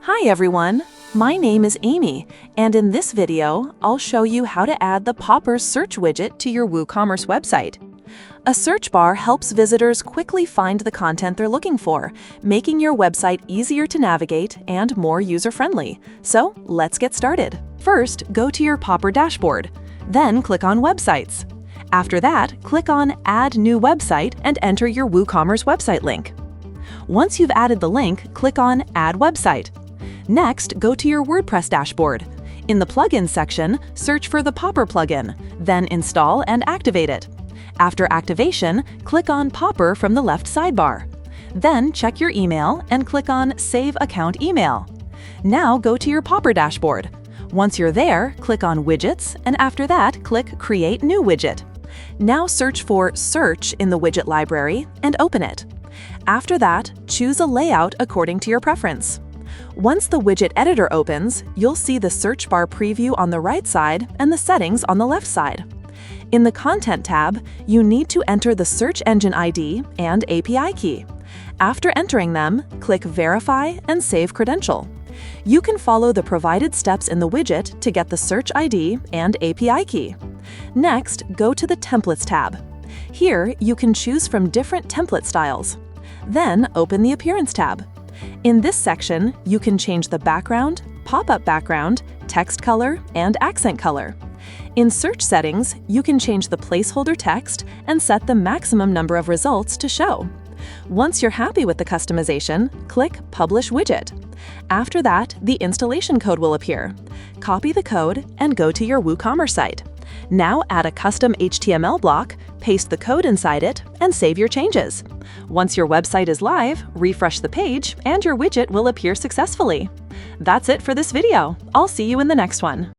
Hi everyone, my name is Amy, and in this video, I'll show you how to add the Popper search widget to your WooCommerce website. A search bar helps visitors quickly find the content they're looking for, making your website easier to navigate and more user-friendly. So let's get started. First, go to your Popper dashboard. Then click on Websites. After that, click on Add New Website and enter your WooCommerce website link. Once you've added the link, click on Add Website. Next, go to your WordPress dashboard. In the Plugins section, search for the Popper plugin, then install and activate it. After activation, click on Popper from the left sidebar. Then check your email and click on Save Account Email. Now go to your Popper dashboard. Once you're there, click on Widgets, and after that, click Create New Widget. Now search for Search in the widget library and open it. After that, choose a layout according to your preference. Once the widget editor opens, you'll see the search bar preview on the right side and the settings on the left side. In the Content tab, you need to enter the search engine ID and API key. After entering them, click Verify and Save Credential. You can follow the provided steps in the widget to get the search ID and API key. Next, go to the Templates tab. Here, you can choose from different template styles. Then open the Appearance tab. In this section, you can change the background, pop-up background, text color, and accent color. In Search Settings, you can change the placeholder text and set the maximum number of results to show. Once you're happy with the customization, click Publish Widget. After that, the installation code will appear. Copy the code and go to your WooCommerce site. Now add a custom HTML block, paste the code inside it, and save your changes. Once your website is live, refresh the page, and your widget will appear successfully. That's it for this video. I'll see you in the next one.